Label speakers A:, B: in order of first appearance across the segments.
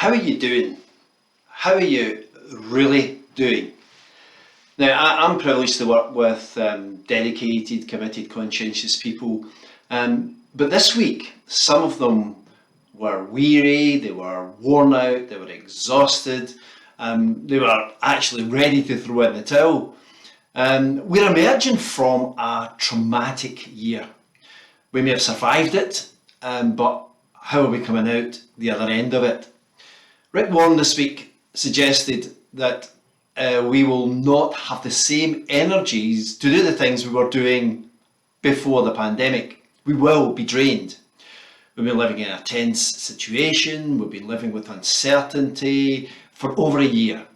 A: How are you doing? How are you really doing? Now, I'm privileged to work with dedicated, committed, conscientious people, but this week, some of them were weary, they were worn out, they were exhausted, they were actually ready to throw in the towel. We're emerging from a traumatic year. We may have survived it, but how are we coming out the other end of it? Rick Warren this week suggested that we will not have the same energies to do the things we were doing before the pandemic. We will be drained. We've been living in a tense situation, we've been living with uncertainty for over a year.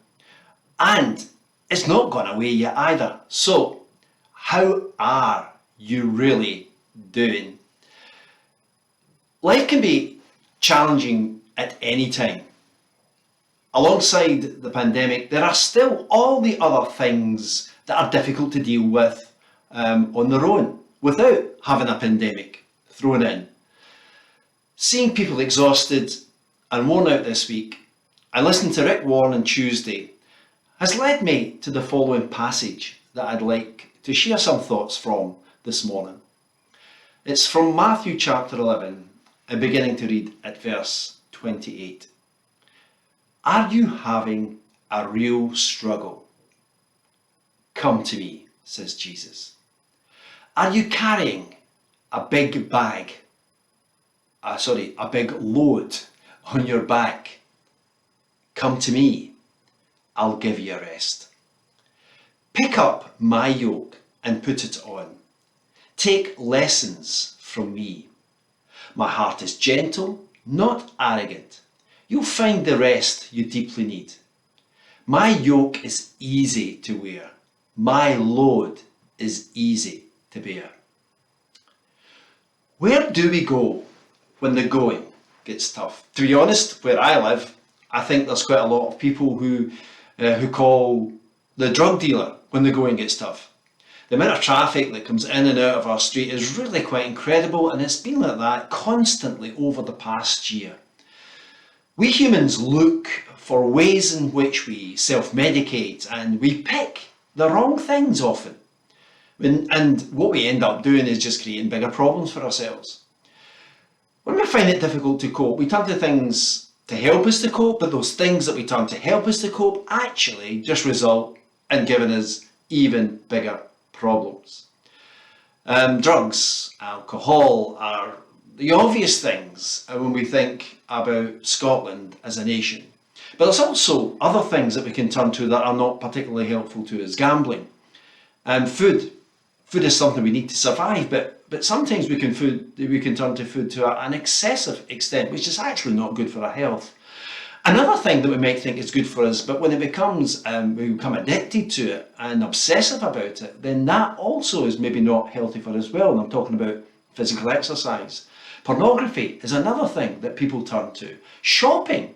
A: And it's not gone away yet either. So, how are you really doing? Life can be challenging at any time. Alongside the pandemic, there are still all the other things that are difficult to deal with on their own without having a pandemic thrown in. Seeing people exhausted and worn out this week and listening to Rick Warren on Tuesday has led me to the following passage that I'd like to share some thoughts from this morning. It's from Matthew chapter 11, and beginning to read at verse 28. Are you having a real struggle? Come to me, says Jesus. Are you carrying a big bag? A big load on your back? Come to me, I'll give you a rest. Pick up my yoke and put it on. Take lessons from me. My heart is gentle, not arrogant. You'll find the rest you deeply need. My yoke is easy to wear. My load is easy to bear. Where do we go when the going gets tough? To be honest, where I live, I think there's quite a lot of people who call the drug dealer when the going gets tough. The amount of traffic that comes in and out of our street is really quite incredible, and it's been like that constantly over the past year. We humans look for ways in which we self-medicate, and we pick the wrong things often. And what we end up doing is just creating bigger problems for ourselves. When we find it difficult to cope, we turn to things to help us to cope, but those things that we turn to help us to cope actually just result in giving us even bigger problems. Drugs, alcohol are the obvious things when we think about Scotland as a nation. But there's also other things that we can turn to that are not particularly helpful to us. Gambling. Food. Food is something we need to survive, but sometimes we can turn to food to an excessive extent, which is actually not good for our health. Another thing that we might think is good for us, but when it becomes, we become addicted to it and obsessive about it, then that also is maybe not healthy for us as well. And I'm talking about physical exercise. Pornography is another thing that people turn to. Shopping.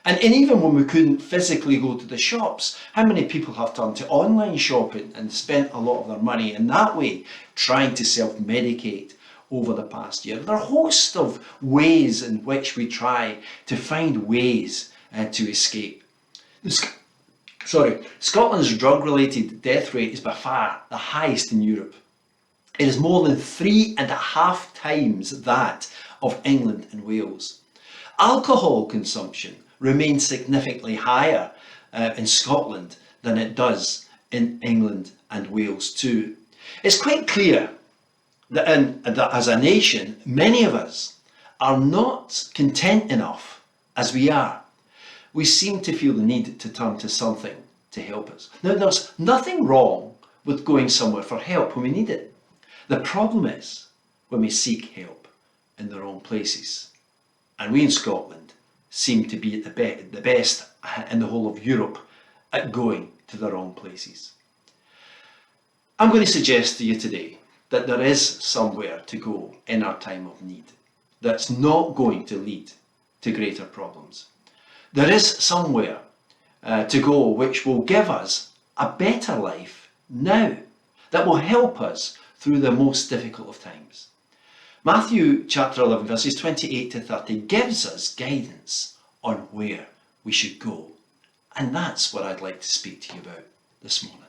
A: And even when we couldn't physically go to the shops, how many people have turned to online shopping and spent a lot of their money in that way trying to self-medicate over the past year? There are a host of ways in which we try to find ways to escape. Scotland's drug-related death rate is by far the highest in Europe. It is more than 3.5 times that of England and Wales. Alcohol consumption remains significantly higher in Scotland than it does in England and Wales too. It's quite clear that as a nation, many of us are not content enough as we are. We seem to feel the need to turn to something to help us. Now, there's nothing wrong with going somewhere for help when we need it. The problem is when we seek help in the wrong places. And we in Scotland seem to be at the best in the whole of Europe at going to the wrong places. I'm going to suggest to you today that there is somewhere to go in our time of need that's not going to lead to greater problems. There is somewhere to go which will give us a better life now, that will help us through the most difficult of times. Matthew chapter 11 verses 28 to 30 gives us guidance on where we should go. And that's what I'd like to speak to you about this morning.